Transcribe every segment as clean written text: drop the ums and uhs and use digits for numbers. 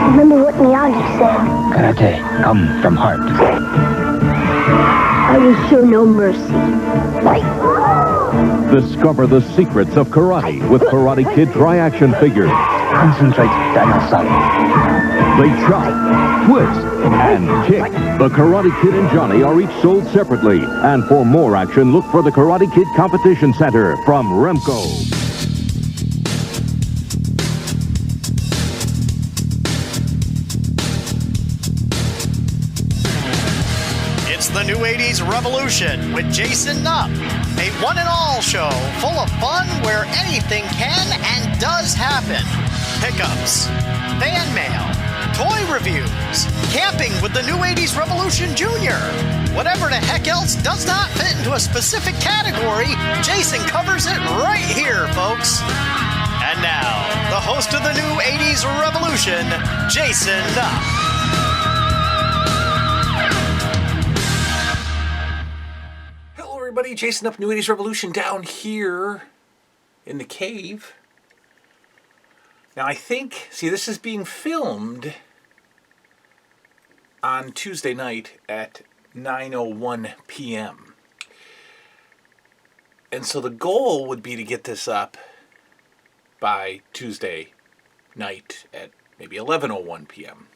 Remember what Miyagi said. Karate, come from heart. I will show no mercy. Discover the secrets of karate with Karate Kid tri-action figures. Concentrate, Danielle-san. They chop, twist, and kick. The Karate Kid and Johnny are each sold separately. And for more action, look for the Karate Kid Competition Center from Remco. It's the New 80s Revolution with Jason Nupp, a one-and-all show full of fun where anything can and does happen. Pickups, fan mail, toy reviews, camping with the New 80s Revolution Jr. Whatever the heck else does not fit into a specific category, Jason covers it right here, folks. And now, the host of the New 80s Revolution, Jason Nupp. Everybody, Jason Up, New 80s Revolution down here in the cave. Now I think, see, this is being filmed on Tuesday night at 9:01 p.m. And so the goal would be to get this up by Tuesday night at maybe 11:01 p.m.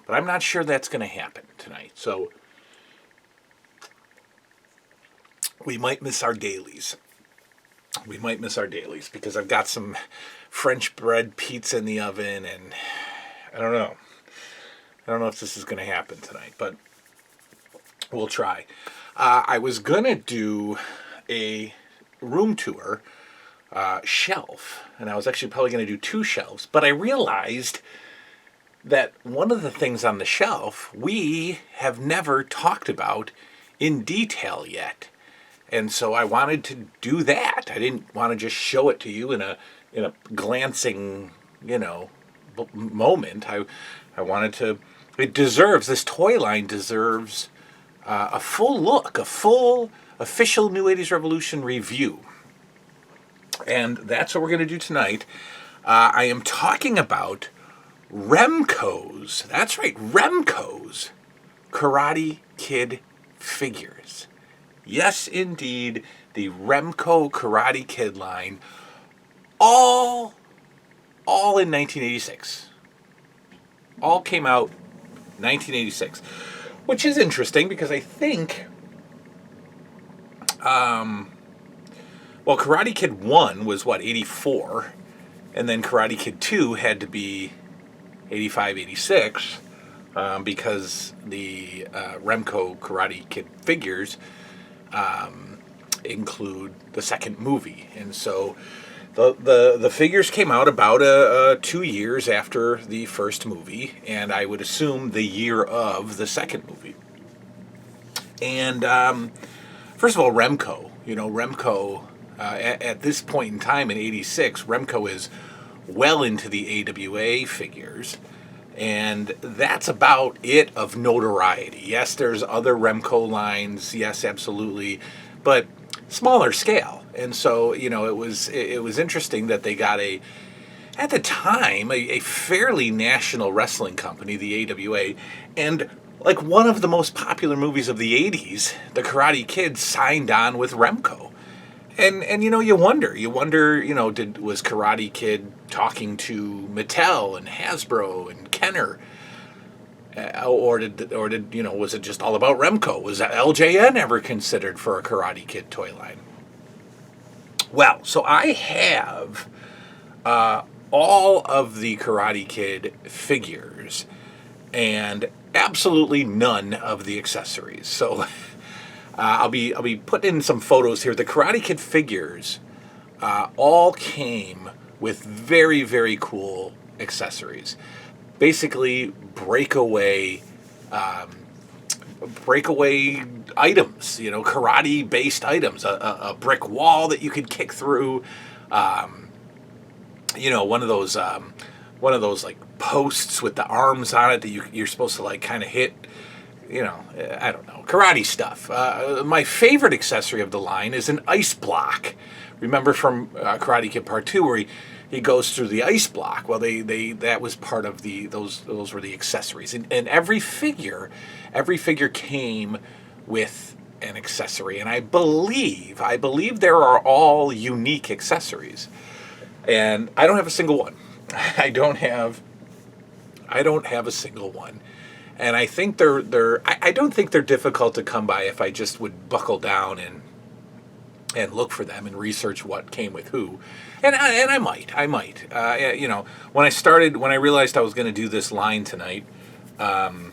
But I'm not sure that's going to happen tonight. So we might miss our dailies. We might miss our dailies because I've got some French bread pizza in the oven, and I don't know. I don't know if this is going to happen tonight, but we'll try. I was going to do a room tour shelf, and I was actually probably going to do 2 shelves, but I realized that one of the things on the shelf we have never talked about in detail yet. And so I wanted to do that. I didn't want to just show it to you in a glancing, moment. I wanted to. It deserves, this toy line deserves a full look, a full official New 80s Revolution review. And that's what we're going to do tonight. I am talking about Remco's. That's right, Remco's Karate Kid figures. Yes, indeed, the Remco Karate Kid line, all in 1986. All came out 1986, which is interesting because I think, Karate Kid 1 was, 84, and then Karate Kid 2 had to be 85, 86, because the Remco Karate Kid figures include the second movie, and so the figures came out about 2 years after the first movie, and I would assume the year of the second movie. And first of all, Remco, at this point in time in '86, Remco is well into the AWA figures. And that's about it of notoriety. Yes, there's other Remco lines. Yes, absolutely. But smaller scale. And so, it was interesting that they got at the time, a fairly national wrestling company, the AWA, and like one of the most popular movies of the 80s, The Karate Kid, signed on with Remco. And you wonder, was Karate Kid talking to Mattel and Hasbro and Kenner, or did was it just all about Remco? Was LJN ever considered for a Karate Kid toy line? Well, so I have all of the Karate Kid figures and absolutely none of the accessories. So. I'll be putting in some photos here. The Karate Kid figures all came with very, very cool accessories. Basically, breakaway items. Karate-based items. A brick wall that you could kick through. One of those like posts with the arms on it that you're supposed to like kind of hit. I don't know, karate stuff. My favorite accessory of the line is an ice block. Remember from Karate Kid Part 2 where he goes through the ice block. Well, that was part of those were the accessories, and every figure came with an accessory, and I believe there are all unique accessories, and I don't have a single one. I don't have a single one, and I think I don't think they're difficult to come by if I just would buckle down and look for them and research what came with who, and I might. When I realized I was going to do this line tonight, the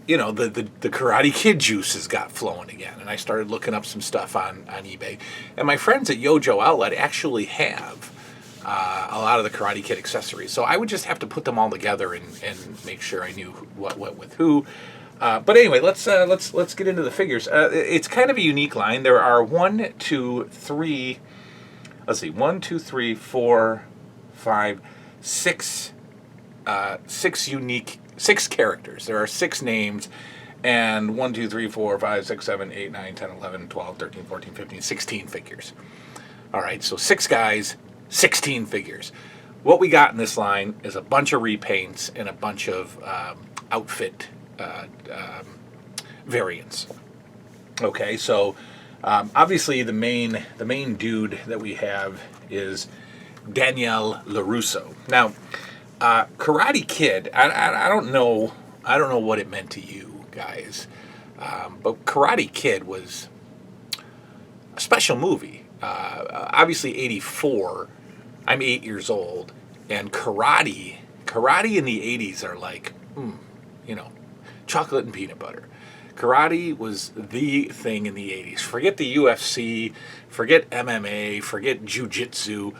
Karate Kid juices got flowing again, and I started looking up some stuff on eBay, and my friends at Yojo Outlet actually have a lot of the Karate Kid accessories, so I would just have to put them all together and make sure I knew what went with who. But anyway, let's get into the figures. It's kind of a unique line. There are 1, 2, 3. Let's see, 1, 2, 3, 4, 5, 6. 6 characters. There are 6 names, and 1, 2, 3, 4, 5, 6, 7, 8, 9, 10, 11, 12, 13, 14, 15, 16 figures. All right, so 6 guys, 16 figures. What we got in this line is a bunch of repaints and a bunch of outfit variants. Okay, so obviously the main dude that we have is Danielle Larusso. Now, Karate Kid, I don't know what it meant to you guys, but Karate Kid was a special movie. Obviously, '84. I'm 8 years old, and karate in the '80s are like, chocolate and peanut butter. Karate was the thing in the '80s. Forget the UFC, forget MMA, forget jiu-jitsu.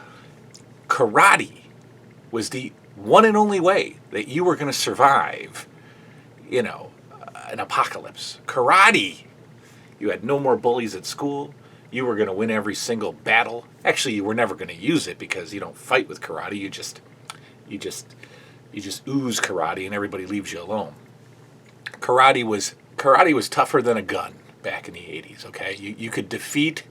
Karate was the one and only way that you were going to survive, an apocalypse. Karate, you had no more bullies at school. You were going to win every single battle. Actually, you were never going to use it because you don't fight with karate. You just ooze karate, and everybody leaves you alone. Karate was tougher than a gun back in the '80s. Okay, you could defeat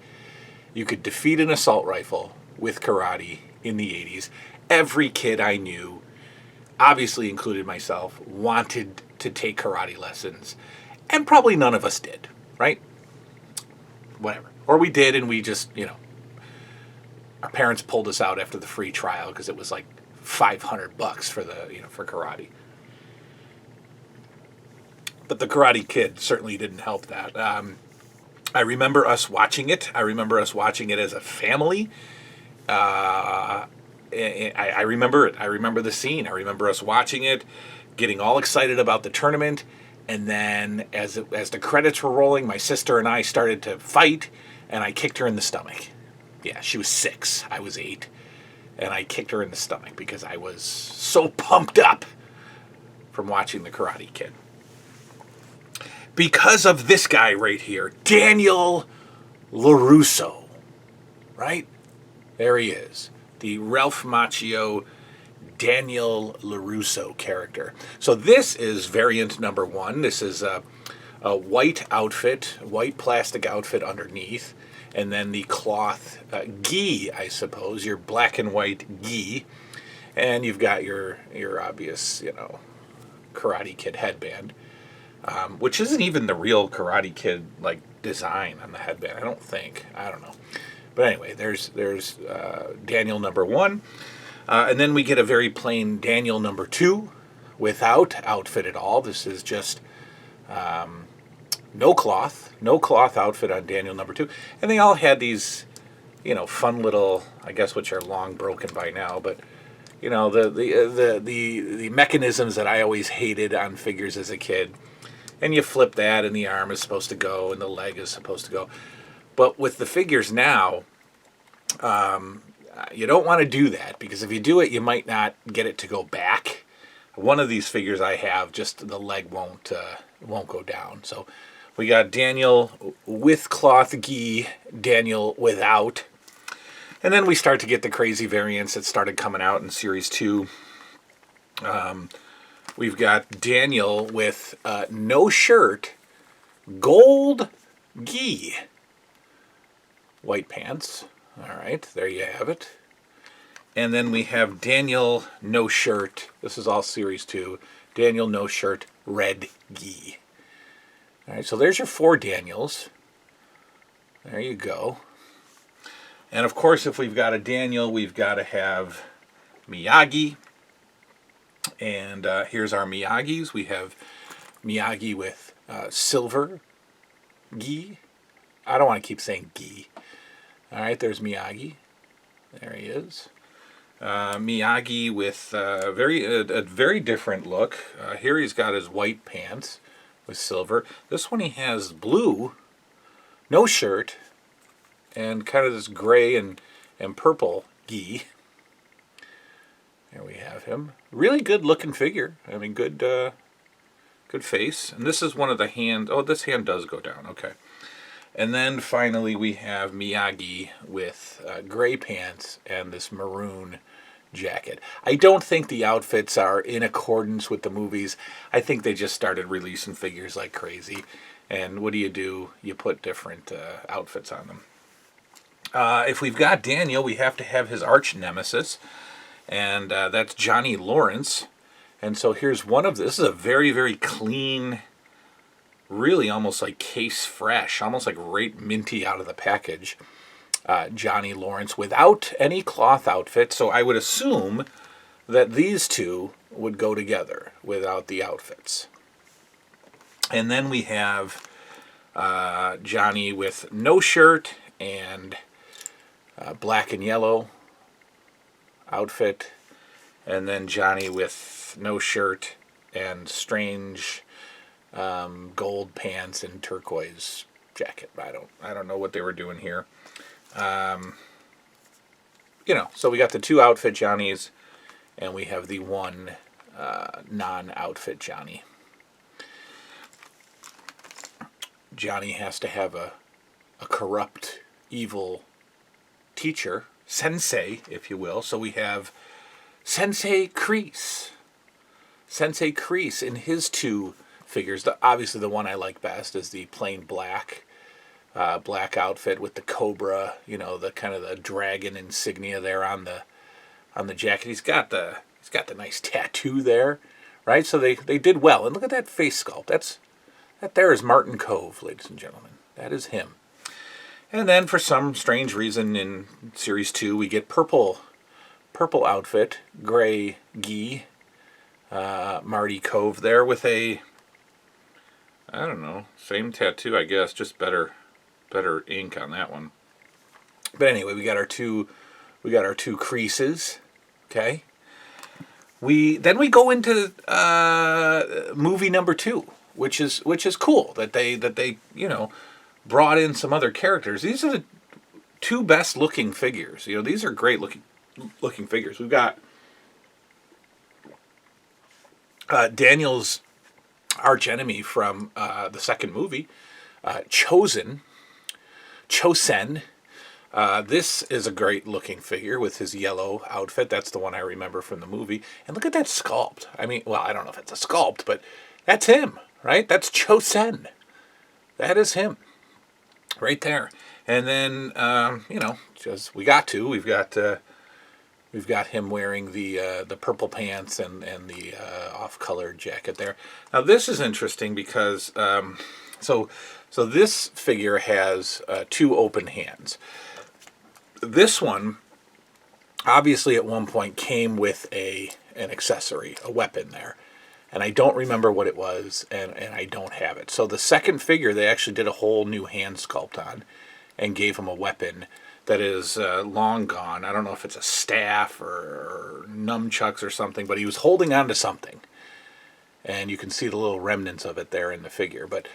an assault rifle with karate in the '80s. Every kid I knew, obviously included myself, wanted to take karate lessons, and probably none of us did, right? Whatever. Or we did, and we just, our parents pulled us out after the free trial because it was like $500 for karate. But the Karate Kid certainly didn't help that. I remember us watching it. I remember us watching it as a family. I remember it. I remember the scene. I remember us watching it, getting all excited about the tournament, and then as the credits were rolling, my sister and I started to fight, and I kicked her in the stomach. Yeah, she was 6. I was 8. And I kicked her in the stomach because I was so pumped up from watching the Karate Kid. Because of this guy right here, Danielle Larusso. Right? There he is. The Ralph Macchio Danielle Larusso character. So this is variant number 1. This is a white outfit, white plastic outfit underneath, and then the cloth gi, I suppose, your black and white gi, and you've got your obvious, Karate Kid headband, which isn't even the real Karate Kid design on the headband. I don't think. I don't know. But anyway, there's Danielle number 1. And then we get a very plain Danielle number 2 without outfit at all. This is just no cloth outfit on Danielle number 2. And they all had these, fun little, I guess, which are long broken by now, but the mechanisms that I always hated on figures as a kid. And you flip that, and the arm is supposed to go, and the leg is supposed to go. But with the figures now, you don't want to do that, because if you do it, you might not get it to go back. One of these figures I have, just the leg won't go down. So we got Danielle with cloth gi, Danielle without. And then we start to get the crazy variants that started coming out in Series 2. We've got Danielle with no shirt, gold gi, white pants. All right, there you have it. And then we have Daniel No Shirt. This is all Series 2. Daniel No Shirt Red Gi. All right, so there's your 4 Daniels. There you go. And of course, if we've got a Daniel, we've got to have Miyagi. And here's our Miyagis. We have Miyagi with silver gi. I don't want to keep saying gi. All right, there's Miyagi. There he is. Miyagi with a very different look. Here he's got his white pants with silver. This one he has blue, no shirt, and kind of this gray and purple gi. There we have him. Really good looking figure. I mean, good face. And this is one of the hands. Oh, this hand does go down. Okay. And then finally we have Miyagi with gray pants and this maroon jacket. I don't think the outfits are in accordance with the movies. I think they just started releasing figures like crazy. And what do? You put different outfits on them. If we've got Daniel, we have to have his arch nemesis. And that's Johnny Lawrence. And so here's one of this. This is a very, very clean, really almost like case fresh, almost like right minty out of the package. Johnny Lawrence without any cloth outfit. So I would assume that these two would go together without the outfits. And then we have Johnny with no shirt and black and yellow outfit. And then Johnny with no shirt and strange gold pants and turquoise jacket. I don't know what they were doing here. So we got the 2 outfit Johnnies, and we have the 1 non-outfit Johnny. Johnny has to have a corrupt, evil teacher, sensei, if you will. So we have Sensei Kreese. Sensei Kreese in his 2 figures. Obviously the one I like best is the plain black outfit with the cobra, the kind of the dragon insignia there on the jacket. He's got the nice tattoo there, right? So they did well. And look at that face sculpt. That there is Martin Cove, ladies and gentlemen. That is him. And then for some strange reason in Series 2 we get purple outfit, gray gi, Marty Cove there with a, I don't know, same tattoo I guess, just better ink on that one. But anyway, we got our two creases, okay? Then we go into movie number 2, which is cool that they brought in some other characters. These are the 2 best looking figures. These are great looking figures. We've got Daniel's arch enemy from the second movie, Chosen. This is a great looking figure with his yellow outfit. That's the one I remember from the movie. And look at that sculpt. I mean, well, I don't know if it's a sculpt, but that's him, right? That's Chosen. That is him right there. And then, we've got him wearing the purple pants and the off-colored jacket there. Now this is interesting because so this figure has 2 open hands. This one obviously at one point came with an accessory, a weapon there. And I don't remember what it was, and I don't have it. So the second figure, they actually did a whole new hand sculpt on and gave him a weapon that is long gone. I don't know if it's a staff or nunchucks or something, but he was holding on to something. And you can see the little remnants of it there in the figure. But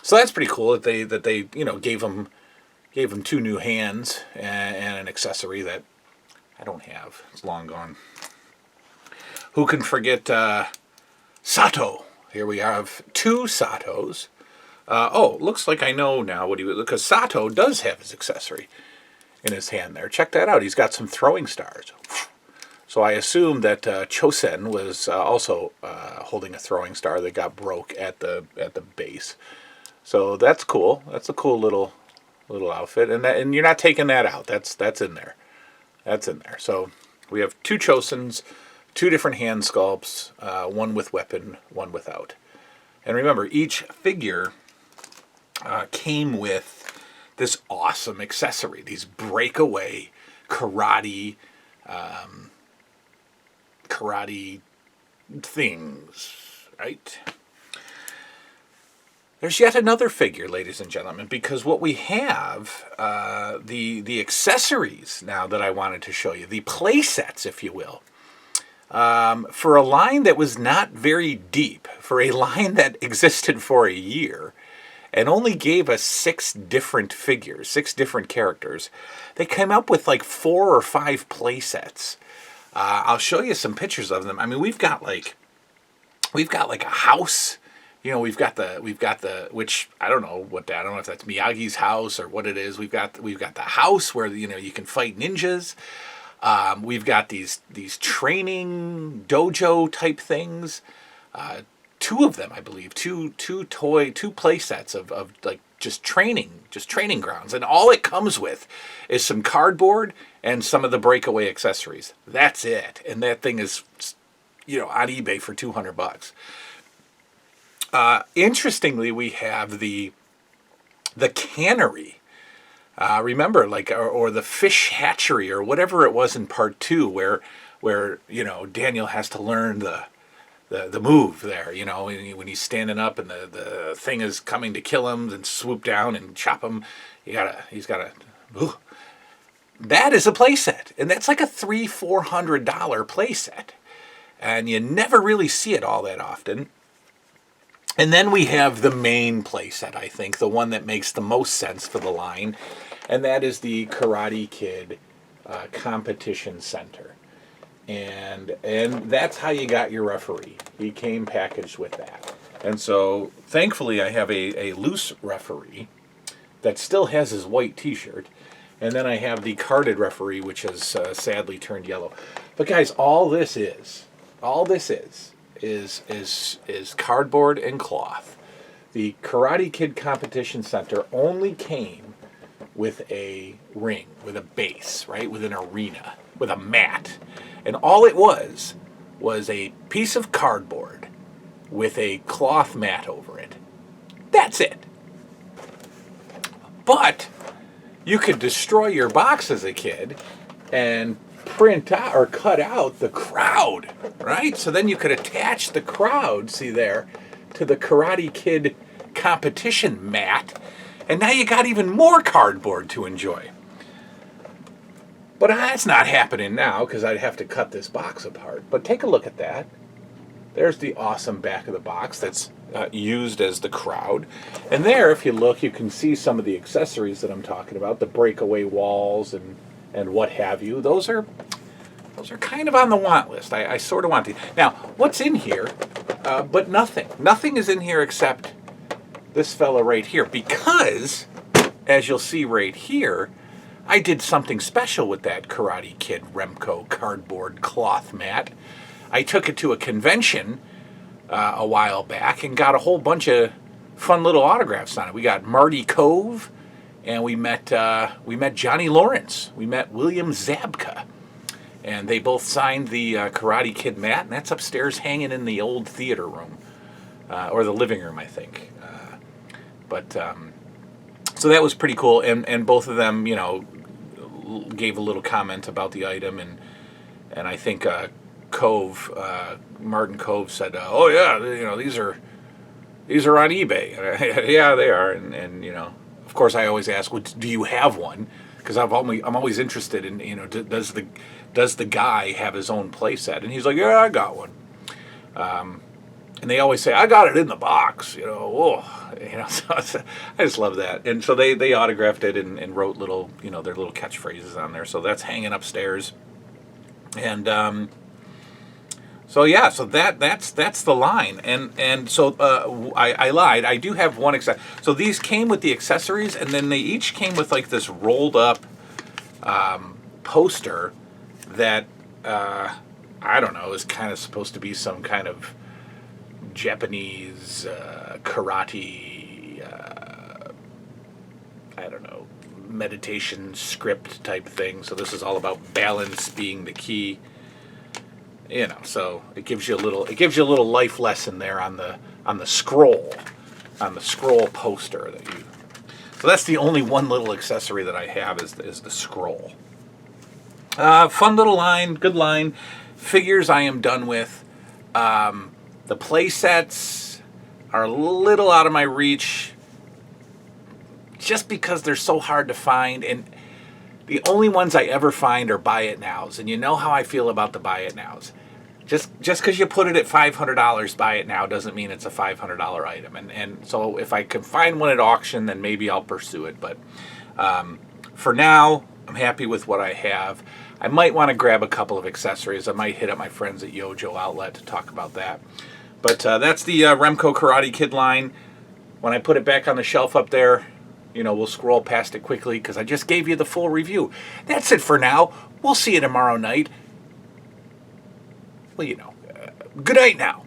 so that's pretty cool that they gave him 2 new hands and an accessory that I don't have. It's long gone. Who can forget Sato? Here we have 2 Satos. Looks like I know now what he was, because Sato does have his accessory in his hand there. Check that out. He's got some throwing stars. So I assume that Chosen was also holding a throwing star that got broke at the base. So that's cool. That's a cool little outfit, and you're not taking that out. That's in there. That's in there. So we have 2 Chosens, 2 different hand sculpts, one with weapon, one without. And remember, each figure came with this awesome accessory, these breakaway karate things, right? There's yet another figure, ladies and gentlemen, because what we have, the accessories now that I wanted to show you, the playsets, if you will, for a line that was not very deep, for a line that existed for a year, and only gave us 6 different figures, 6 different characters, they came up with like 4 or 5 playsets. I'll show you some pictures of them. I mean, we've got like a house. You know, we've got the which I don't know if that's Miyagi's house or what it is. We've got the house where, you know, you can fight ninjas. We've got these training dojo type things. 2 of them, I believe, two play sets of like just training grounds, and all it comes with is some cardboard and some of the breakaway accessories. That's it, and that thing is, you know, on eBay for $200. Interestingly, we have the cannery. Remember, like, or the fish hatchery, or whatever it was in part 2, where you know, Daniel has to learn the move there, you know, when he's standing up and the thing is coming to kill him and swoop down and chop him. He's got to. That is a playset, and that's like a $300-400 playset, and you never really see it all that often. And then we have the main playset, I think, the one that makes the most sense for the line, and that is the Karate Kid Competition Center. And that's how you got your referee. He came packaged with that. And so, thankfully, I have a loose referee that still has his white t-shirt. And then I have the carded referee, which has sadly turned yellow. But guys, all this is cardboard and cloth. The Karate Kid Competition Center only came with a ring, with a base, right? With an arena, with a mat. And all it was a piece of cardboard with a cloth mat over it. That's it. But you could destroy your box as a kid and print out or cut out the crowd, right? So then you could attach the crowd, see there, to the Karate Kid competition mat, and now you got even more cardboard to enjoy. But that's not happening now because I'd have to cut this box apart. But take a look at that. There's the awesome back of the box that's used as the crowd. And there, if you look, you can see some of the accessories that I'm talking about, the breakaway walls and what have you. Those are kind of on the want list. I sort of want to. Now, what's in here? But nothing. Nothing is in here except this fella right here. Because, as you'll see right here, I did something special with that Karate Kid Remco cardboard cloth mat. I took it to a convention a while back and got a whole bunch of fun little autographs on it. We got Marty Cove, and we met Johnny Lawrence. We met William Zabka, and they both signed the Karate Kid mat, and that's upstairs hanging in the old theater room, or the living room, I think. So that was pretty cool, and both of them, you know, gave a little comment about the item, and I think Martin Cove said, "Oh yeah, you know, these are on eBay." Yeah, they are, and you know, of course, I always ask, well, do you have one? Because I'm always interested in, you know, does the guy have his own playset? And he's like, yeah, I got one. And they always say, I got it in the box, you know. So I just love that. And so they autographed it and wrote little, you know, their little catchphrases on there. So that's hanging upstairs. And so yeah, so that's the line. And so I lied. I do have one so these came with the accessories, and then they each came with like this rolled up poster that I don't know, is kind of supposed to be some kind of Japanese karate, I don't know, meditation script type thing. So this is all about balance being the key. You know, so it gives you a little life lesson there on the scroll poster that you. So that's the only one little accessory that I have is the scroll. Fun little line, good line. Figures I am done with. The Playsets are a little out of my reach just because they're so hard to find, and the only ones I ever find are buy it nows, and you know how I feel about the buy it nows. Just because you put it at $500, buy it now, doesn't mean it's a $500 item. And so if I can find one at auction, then maybe I'll pursue it. But for now, I'm happy with what I have. I might want to grab a couple of accessories. I might hit up my friends at Yojo Outlet to talk about that. But that's the Remco Karate Kid line. When I put it back on the shelf up there, you know, we'll scroll past it quickly because I just gave you the full review. That's it for now. We'll see you tomorrow night. Well, you know, good night now.